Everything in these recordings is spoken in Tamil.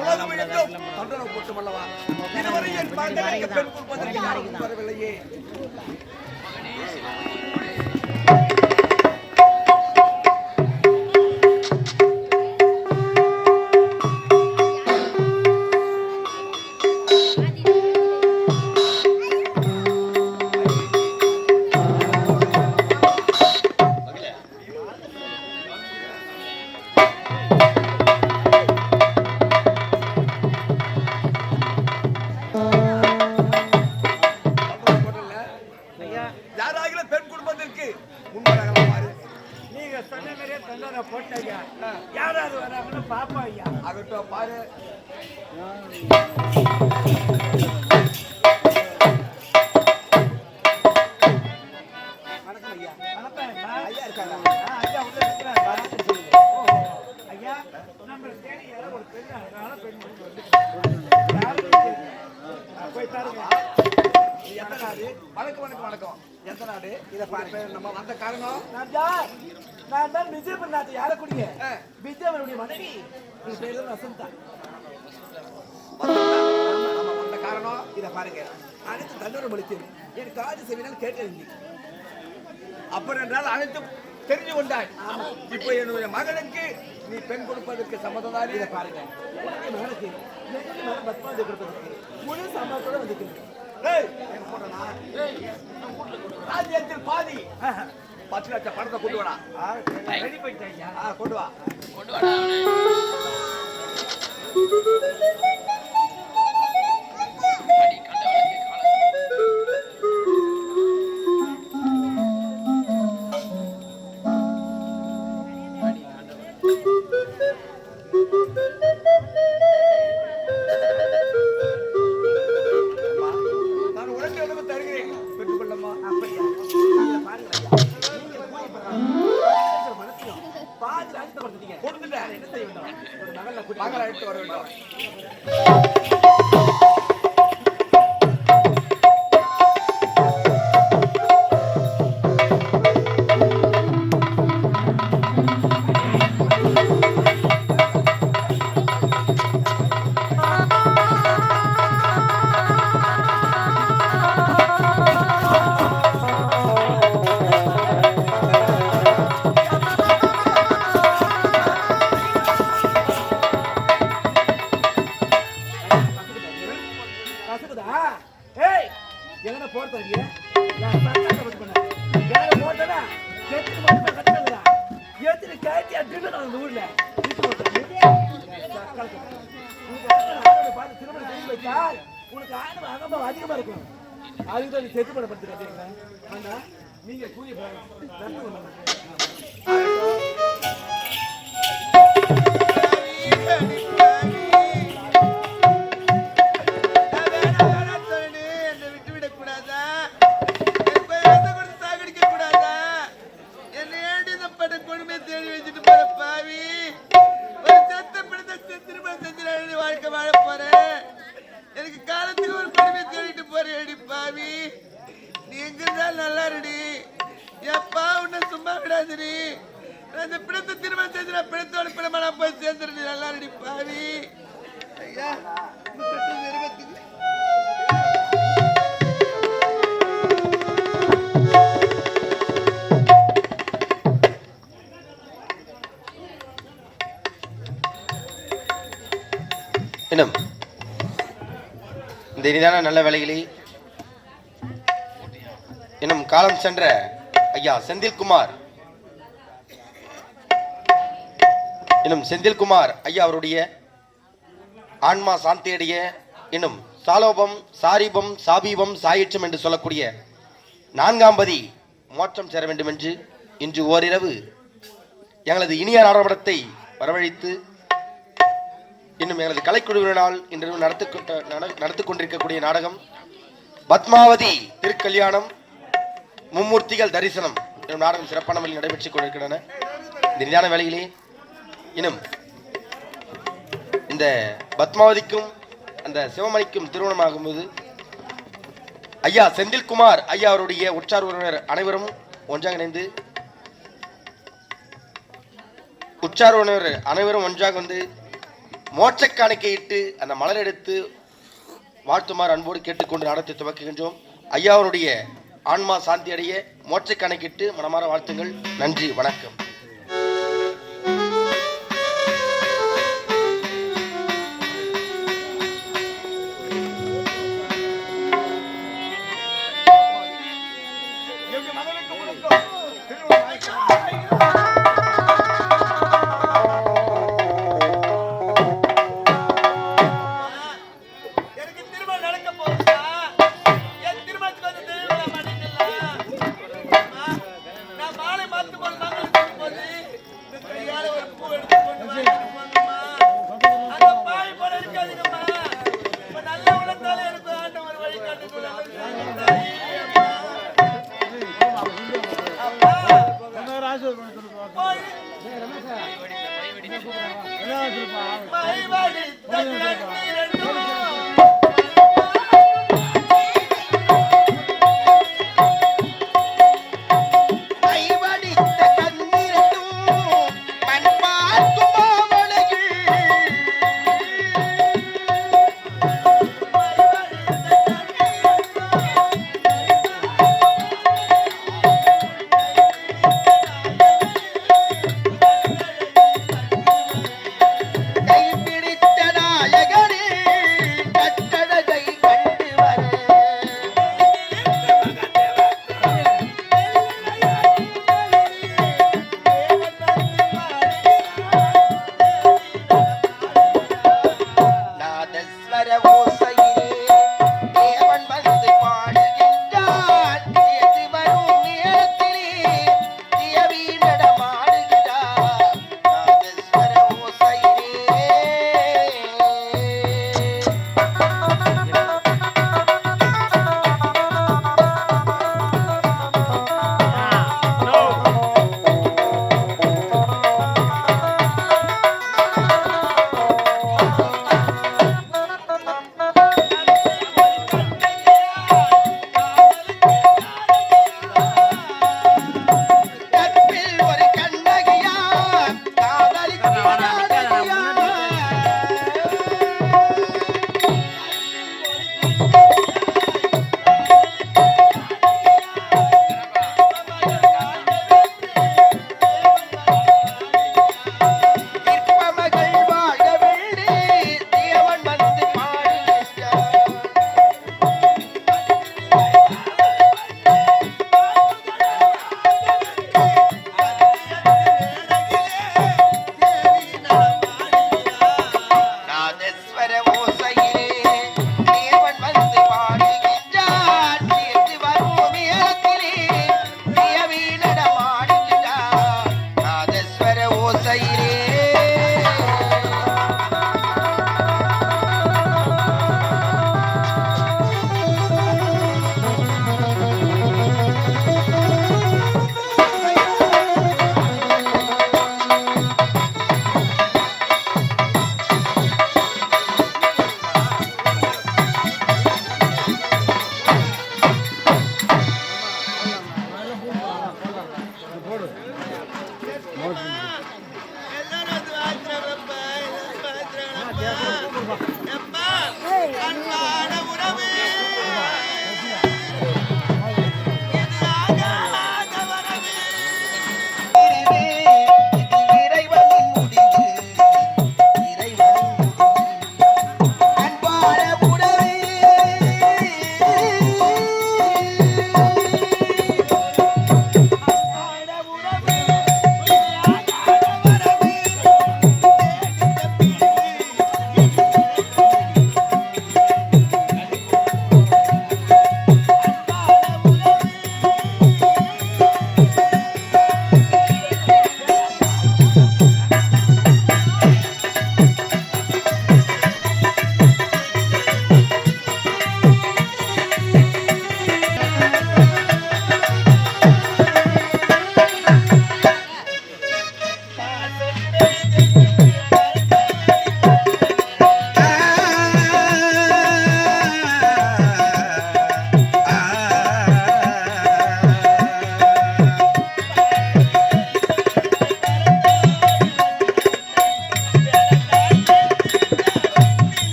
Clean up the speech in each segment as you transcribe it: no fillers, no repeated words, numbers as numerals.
உலகம் என்றும் தண்டனை போட்டுமல்லவா இதுவரை என் மகனுக்கு பெண் கொடுப்பதற்கு யாரும் வரவில்லையே. வணக்கம். எந்த நாடு? இத பாருங்க. நம்ம வந்த காரணம் நான் தான் விஜய் பண்ணாத யார குடிங்க விஜயவனுடைய மனைவி பேரு வசந்தா. நம்ம வந்த காரணம் இத பாருங்க. அனைத்து தண்டனை முடிச்சு என் காது செவினால் கேட்டேன். அப்புறம் என்றால் அனைத்தும் தெரிஞ்சு கொண்டாய். இப்போ என்னுடைய மகனுக்கு நீ பெண் கொடுப்பதற்கு சம்மதம். இதை பாருங்க. மகனுக்கு பத்மாவதி கொடுப்பதற்கு முழு சம்மதத்தோட வந்துருக்கு. ராஜ்யத்தில் பாதி 10 லட்சம் பணத்தை கொண்டு வரா. கொண்டு வா. மகளை எடுத்து வர வேண்டும். உனக்கு ஆணவம் அகம்பம் அதிகமா இருக்கும். அதுக்கு நீ செத்து படப்படுத்துறீங்க. நீங்க கூலி இன்னும் இந்த இனிதான நல்ல வேலைகளே இன்னும் காலம் சென்ற ஐயா செந்தில்குமார் ஐயா அவருடைய ஆன்மா சாந்தியடைய இன்னும் சாலோபம் சாரீபம் சாபீபம் சாயிற்றம் என்று சொல்லக்கூடிய 4ஆம் பதி மோட்சம் சேர வேண்டும் என்று இன்று ஓரிரவு எங்களது இனிய நாடகத்தை வரவழைத்து இன்னும் எங்களது கலைக்குழுவினால் இன்று நடத்தி கொண்டிருக்கக்கூடிய நாடகம் பத்மாவதி திருக்கல்யாணம் மும்மூர்த்திகள் தரிசனம் என்னும் நாடகம் சிறப்பான வழியில் நடைபெற்றுக் கொண்டிருக்கின்றன. இந்த நிதான வேளையிலே இன்னும் இந்த பத்மாவதிக்கும் அந்த சிவமணிக்கும் திருமணமாகும் போது ஐயா செந்தில்குமார் ஐயா அவருடைய உற்றார் உறவினர் அனைவரும் ஒன்றாக இணைந்து ஒன்றாக வந்து மோட்ச காணிக்கையிட்டு அந்த மலர் எடுத்து வாழ்த்துமாறு அன்போடு கேட்டுக்கொண்டு நடத்தி துவக்குகின்றோம். ஐயாவுடைய ஆன்மா சாந்தி அடைய மோட்ச காணிக்கையிட்டு மனமாற வாழ்த்துங்கள். நன்றி, வணக்கம்.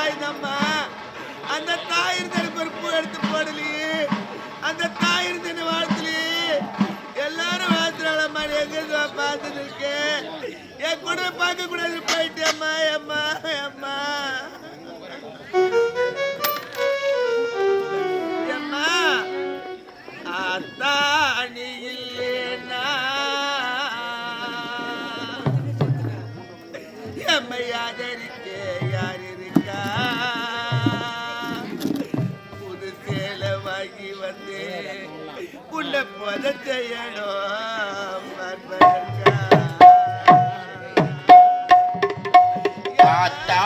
இதம்மா அந்த தாய் இருந்த ஒரு பூ எடுத்து போடலையே அந்த தாய் இருந்த வாழ்த்துலயே எல்லாரும் வாழ்த்துறாள் அம்மா எங்க பார்த்தது இருக்கு என் கூட பார்க்க கூடாது போயிட்டு அம்மா அம்மா அம்மா அம்மா அத்தா நீ இல்லேனா எம்மை ஆதரிக்க யார் இருக்கா புது சேலை வாங்கி வந்து உன்னை பொத செய்யணும் ஆத்தா